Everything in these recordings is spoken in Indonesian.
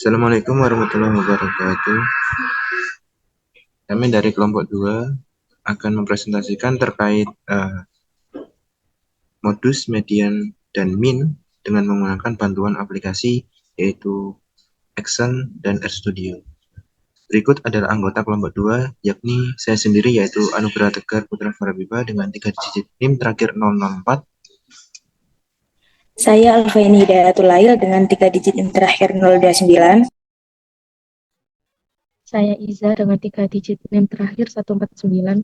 Assalamualaikum warahmatullahi wabarakatuh. Kami dari kelompok 2 akan mempresentasikan terkait modus, median, dan min dengan menggunakan bantuan aplikasi yaitu Excel dan RStudio. Berikut adalah anggota kelompok 2, yakni saya sendiri yaitu Anugrah Tegar Putra Farabiba dengan 3 digit NIM terakhir 004. Saya Alfaini Hidayatul Lail dengan 3 digit NIM terakhir 029. Saya Iza dengan 3 digit NIM terakhir 149.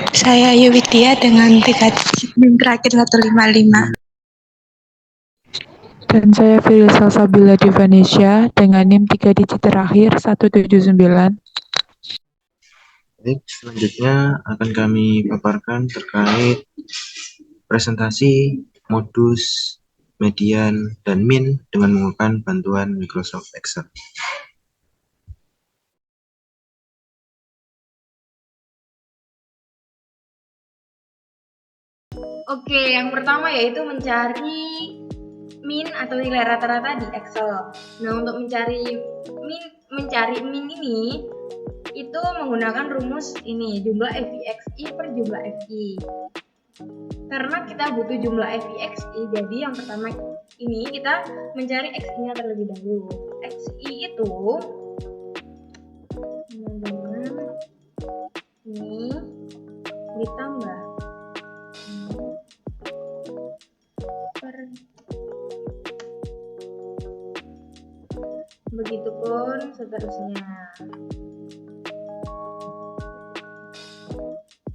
Saya Yuwidya dengan 3 digit NIM terakhir 155. Dan saya Firisa Sabila Divanisha dengan NIM 3 digit terakhir 179. Baik, selanjutnya akan kami paparkan terkait presentasi modus, median, dan min dengan menggunakan bantuan Microsoft Excel. Oke, yang pertama yaitu mencari min atau nilai rata-rata di Excel. Nah, untuk mencari min ini itu menggunakan rumus ini, jumlah FIXI per jumlah FI. Karena kita butuh jumlah FIXI, jadi yang pertama ini kita mencari XI-nya terlebih dahulu. XI itu dengan ini ditambah per, begitupun seterusnya.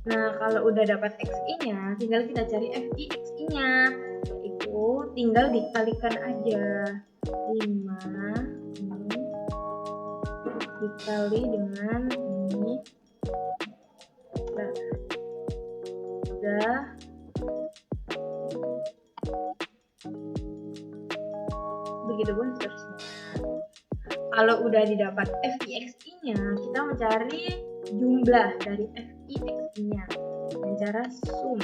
Nah, kalau udah dapat XI-nya, tinggal kita cari FIXI-nya, yaitu tinggal dikalikan aja 5 ini dikali dengan ini. Nah, udah. Begitupun seterusnya. Kalau udah didapat FIXI-nya, kita mencari jumlah dari FIXI-nya dengan cara sum.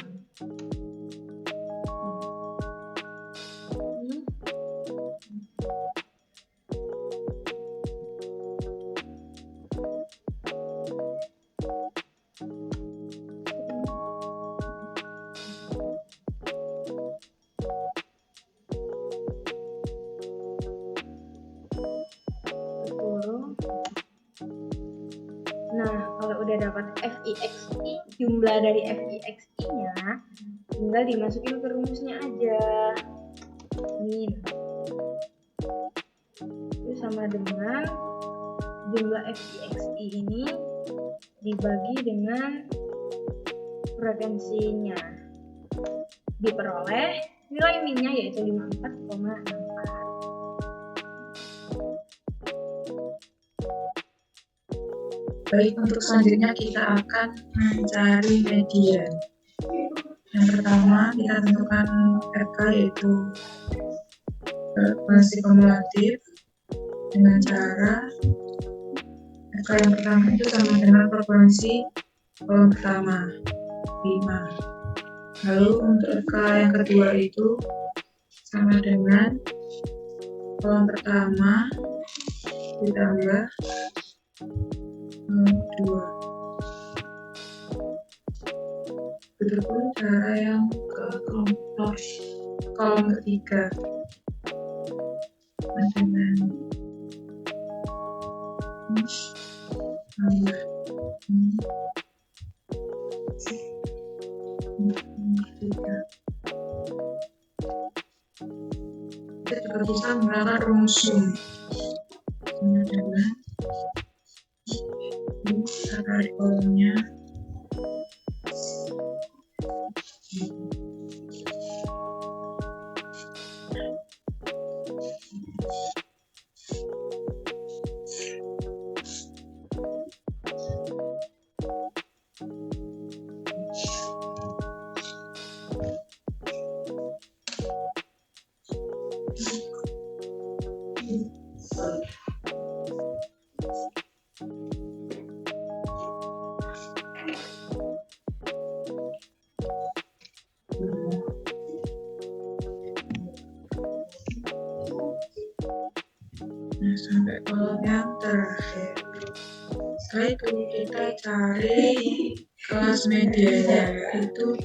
Nah, kalau udah dapat FIXI, jumlah dari FIXI-nya tinggal dimasukin ke rumusnya aja. Min. Itu sama dengan jumlah FIXI ini dibagi dengan frekuensinya. Diperoleh nilai minnya yaitu 54,64. Baik, untuk selanjutnya kita akan mencari median. Yang pertama, kita tentukan RK yaitu frekuensi kumulatif dengan cara RK yang pertama itu sama dengan frekuensi kolom pertama 5. Lalu untuk RK yang kedua itu sama dengan kolom pertama ditambah 2. Begitupun cara yang ke kolom ketiga dengan tambah 3. Kita juga bisa menggunakan rumus sum dengan dari kolomnya Nah, sampai kolom yang terakhir. Setelah itu kita cari kelas medianya, yaitu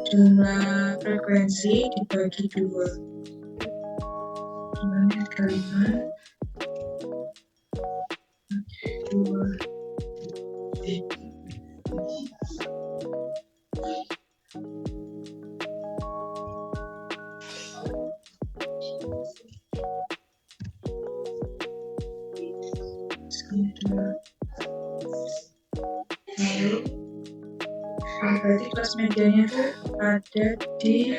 jumlah frekuensi dibagi 2. Jumlahnya 35 2. Lalu berarti kelas medianya itu ada di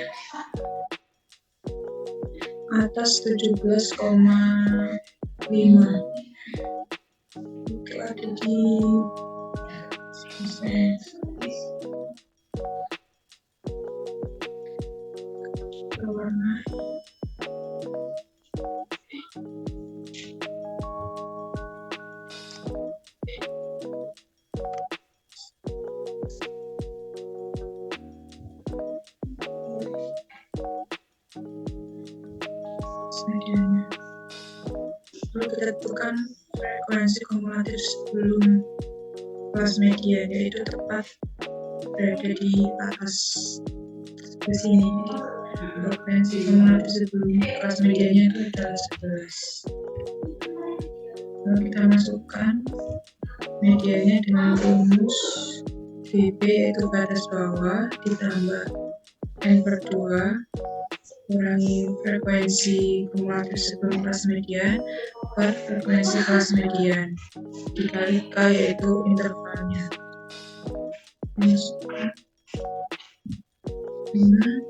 atas 17,5. Itu ada di warna medianya. Lalu kita tentukan frekuensi kumulatif sebelum kelas media, yaitu tepat berada di atas di sini. Frekuensi kumulatif sebelum kelas medianya itu adalah 11. Lalu kita masukkan medianya dengan rumus VB, yaitu garis bawah ditambah N/2 kurangi frekuensi kumulatif sebelum kelas median per frekuensi kelas median dikali K, yaitu intervalnya. Masukkan 5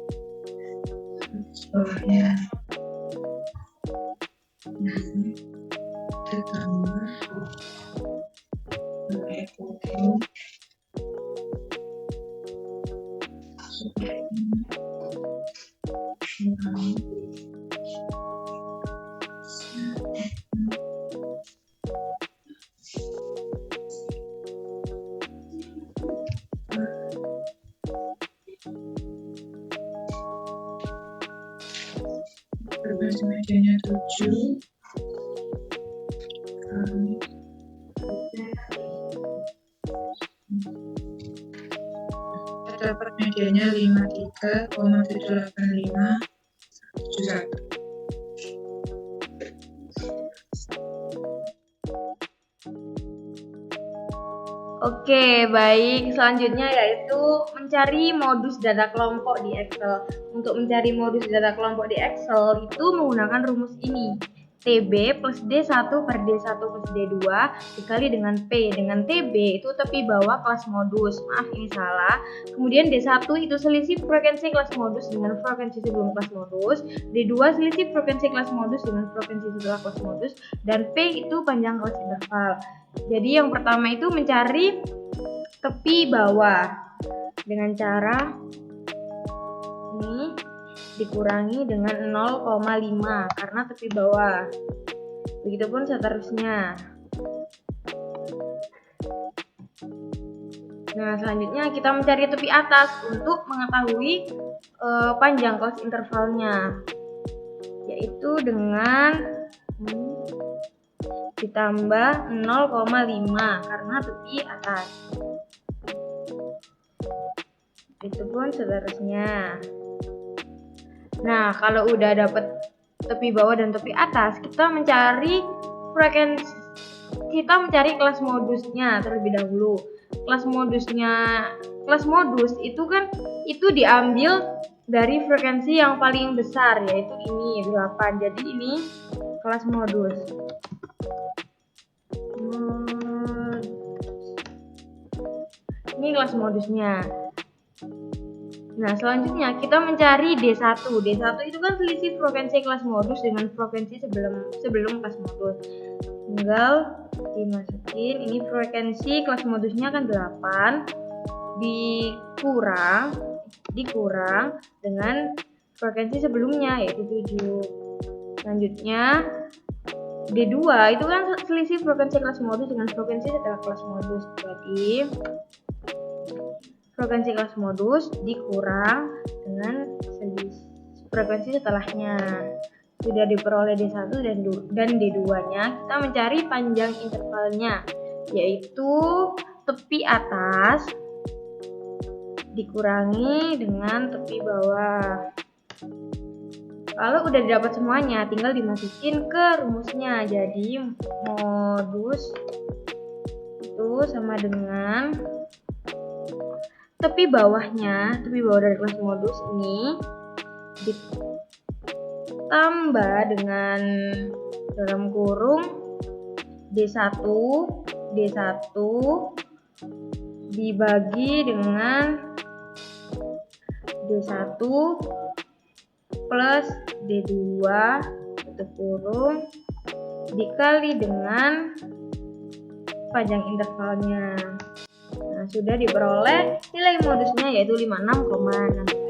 bawahnya ditambah 20 frekuensi medianya 7 kali kita dapat medianya 53,78571. Oke, baik. Selanjutnya yaitu mencari modus data kelompok di Excel. Untuk mencari modus data kelompok di Excel itu menggunakan rumus ini. TB plus D1 per D1 plus D2 dikali dengan P. Dengan TB itu tepi bawah kelas modus. Maaf, ini salah. Kemudian D1 itu selisih frekuensi kelas modus dengan frekuensi sebelum kelas modus. D2 selisih frekuensi kelas modus dengan frekuensi setelah kelas modus. Dan P itu panjang kelas interval. Jadi yang pertama itu mencari tepi bawah dengan cara ini dikurangi dengan 0,5 karena tepi bawah. Begitupun seterusnya. Nah, selanjutnya kita mencari tepi atas untuk mengetahui panjang kelas intervalnya, yaitu dengan ditambah 0,5 karena tepi atas. Itu pun seterusnya. Nah, kalau udah dapet tepi bawah dan tepi atas, kita mencari frekuensi, kita mencari kelas modusnya terlebih dahulu. Kelas modus itu kan itu diambil dari frekuensi yang paling besar, yaitu ini 8. Jadi ini kelas modus. Ini kelas modusnya. Nah, selanjutnya kita mencari D1. D1 itu kan selisih frekuensi kelas modus dengan frekuensi sebelum kelas modus. Tinggal dimasukin, ini frekuensi kelas modusnya kan 8 dikurang dengan frekuensi sebelumnya yaitu 7. Selanjutnya D2 itu kan selisih frekuensi kelas modus dengan frekuensi setelah kelas modus. Jadi frekuensi kelas modus dikurang dengan frekuensi setelahnya. Sudah diperoleh D1 dan D2-nya, kita mencari panjang intervalnya, yaitu tepi atas dikurangi dengan tepi bawah. Kalau udah dapat semuanya, tinggal dimasukin ke rumusnya. Jadi modus itu sama dengan tepi bawahnya, tepi bawah dari kelas modus ini ditambah dengan dalam kurung D1 dibagi dengan D1 plus D2 tutup kurung dikali dengan panjang intervalnya. Nah, sudah diperoleh nilai modusnya yaitu 56,16.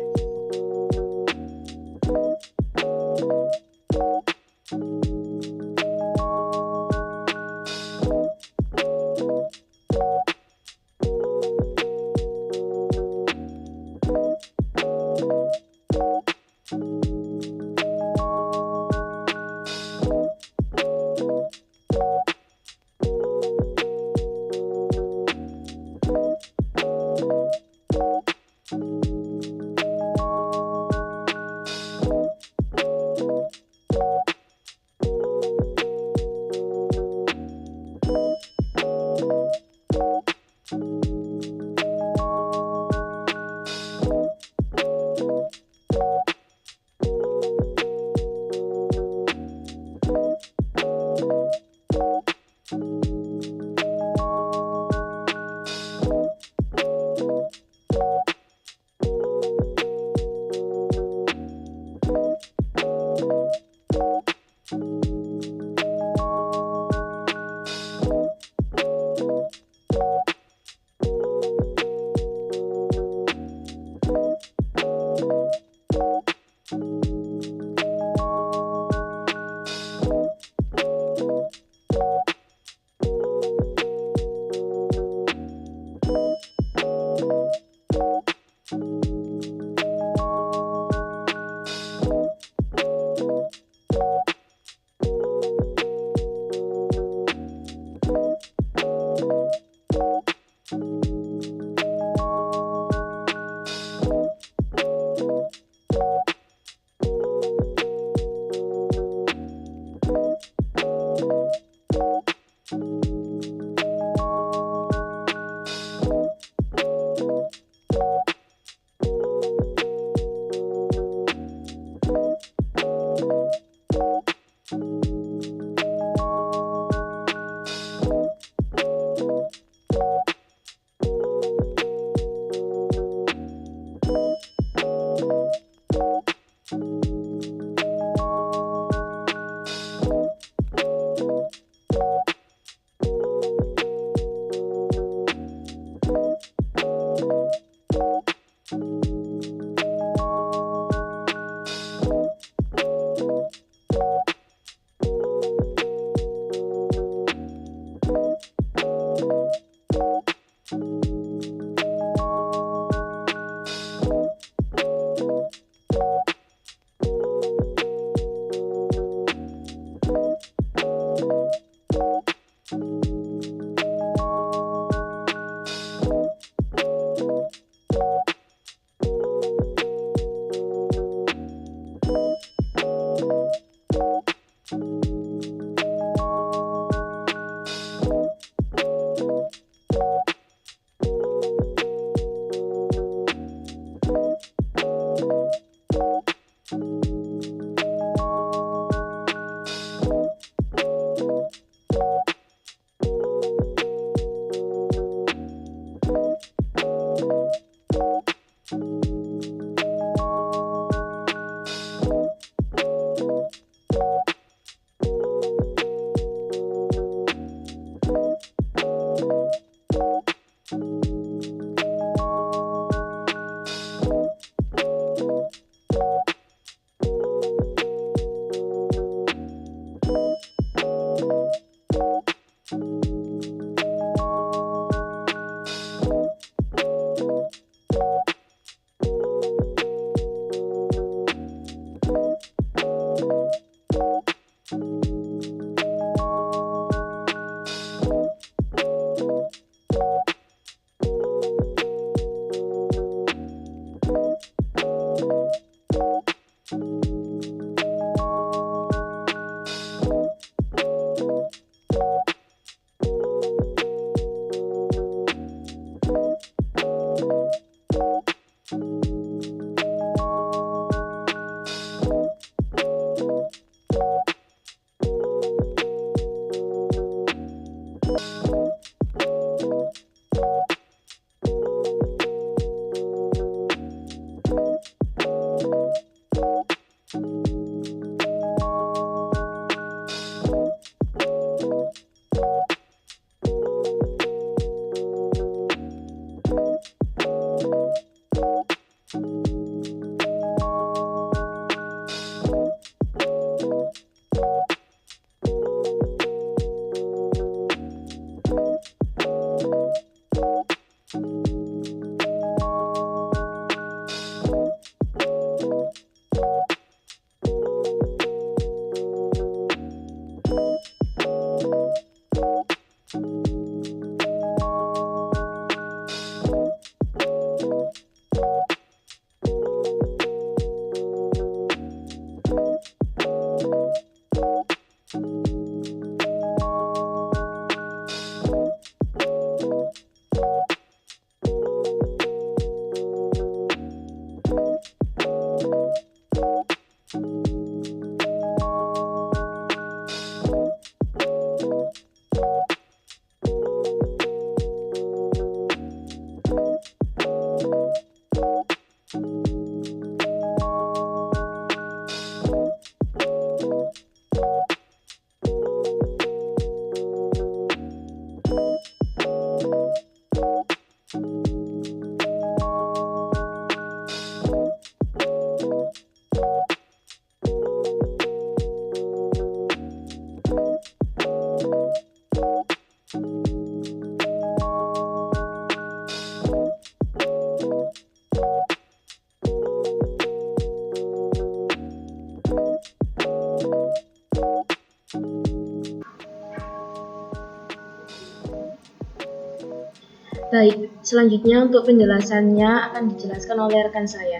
Baik, selanjutnya untuk penjelasannya akan dijelaskan oleh rekan saya.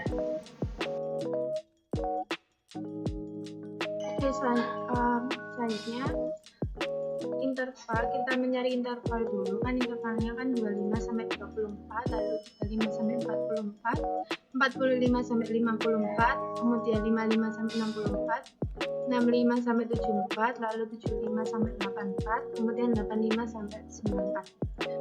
Oke, selanjutnya interval, kita mencari interval dulu kan, intervalnya kan 25 sampai 34, lalu 35 sampai 44, 45 sampai 54, kemudian 55 sampai 64, 65 sampai 74, lalu 75 sampai 84, kemudian 85 sampai 94.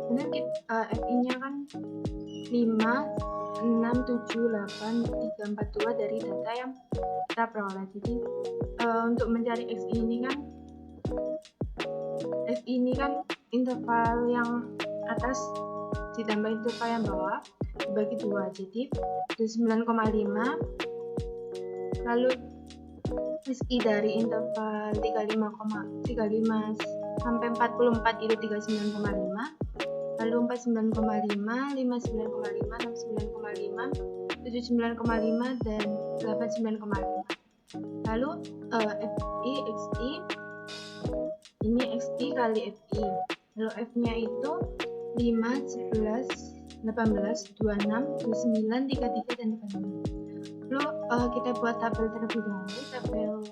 Kemudian FI-nya kan 5, 6, 7, 8, 3, 4, 2 dari data yang kita peroleh. Jadi untuk mencari XI ini kan, FI ini kan interval yang atas ditambah interval yang bawah dibagi 2, jadi 9,5, lalu XI dari interval 35 sampai 44 itu 39,5, lalu 49,5, 59,5, 69,5, 79,5, dan 89,5. Lalu FI, XI, ini XI kali FI, lalu F-nya itu 5, 11, 18, 26, 29, 33, dan 35. Lalu kita buat tabel terlebih dahulu, tabel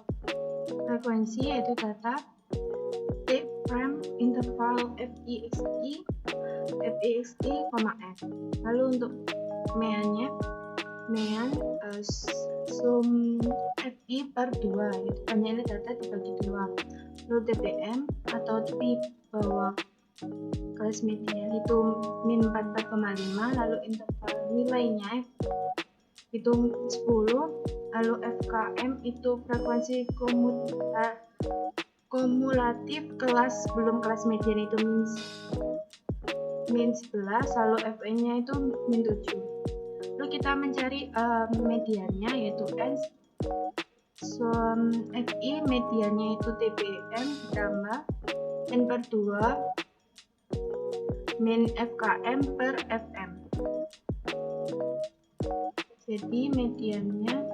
frekuensi, yaitu data T prime interval FI, XI, F. Lalu untuk mean-nya, sum FI per 2, itu ini data dibagi 2. Lalu TPM atau pi bawah kelas median itu min 44,5, lalu interval nilainya itu 10, lalu FKM itu frekuensi kumulatif kelas belum kelas median itu min 11, lalu FE-nya itu min 7. Lalu kita mencari mediannya, yaitu N. FI mediannya itu TPM ditambah N per 2 min FKM per FM. Jadi mediannya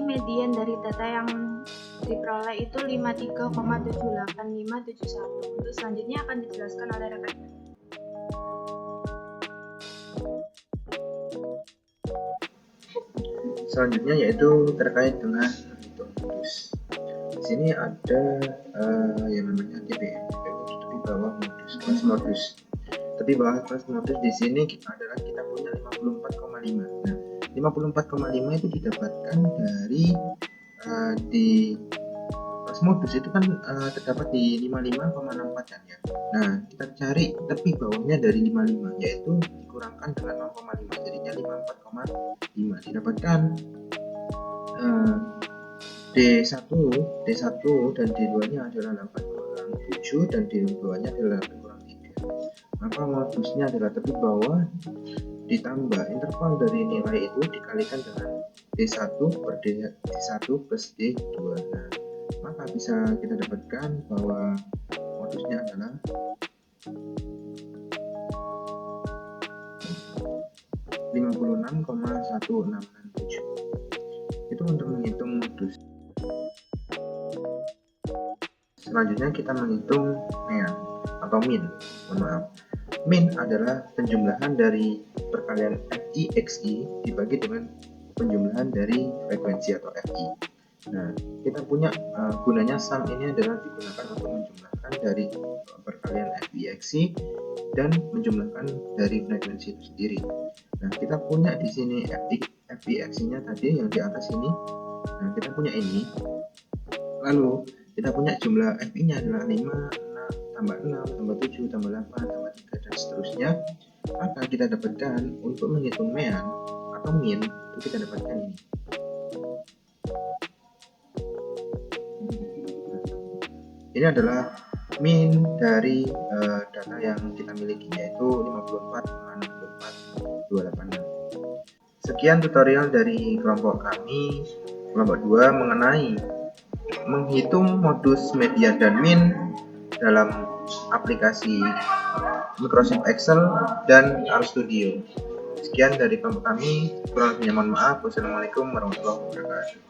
median dari data yang diperoleh itu 53,78,571. Untuk selanjutnya akan dijelaskan oleh rekan. Selanjutnya yaitu terkait dengan menghitung modus. Di sini ada yang namanya TPM, itu tepi bawah modus, kelas modus. Tepi bawah kelas modus di sini adalah kita punya 54,5. Nah, 54,5 itu didapatkan dari di kelas modus itu kan terdapat di 55,64 kan ya. Nah, kita cari tepi bawahnya dari 55, yaitu dikurangkan dengan 0,5, jadinya 54,5. Didapatkan D1 dan D2-nya adalah 8,7 dan D2-nya adalah 8,3. Maka modusnya adalah tepi bawah ditambah interval dari nilai itu dikalikan dengan D1 per D1 plus D2. Nah, maka bisa kita dapatkan bahwa modusnya adalah 56,1667. Itu untuk menghitung modus. Selanjutnya kita menghitung mean atau min. Min adalah penjumlahan dari perkalian FI XI dibagi dengan penjumlahan dari frekuensi atau FI. Nah, kita punya gunanya sum ini adalah digunakan untuk menjumlahkan dari perkalian FI XI dan menjumlahkan dari frekuensi itu sendiri. Nah, kita punya di sini FI XI-nya tadi yang di atas ini. Nah, kita punya ini. Lalu kita punya jumlah FI-nya adalah 5, tambah 6, tambah 7, tambah 8, tambah 3, dan seterusnya. Maka kita dapatkan untuk menghitung mean atau min, itu kita dapatkan ini. Ini adalah min dari data yang kita miliki, yaitu 54,64,286. Sekian tutorial dari kelompok kami, kelompok 2, mengenai menghitung modus, median, dan min dalam aplikasi Microsoft Excel dan RStudio. Sekian dari kelompok kami. Kurang lebihnya mohon maaf. Wassalamualaikum warahmatullahi wabarakatuh.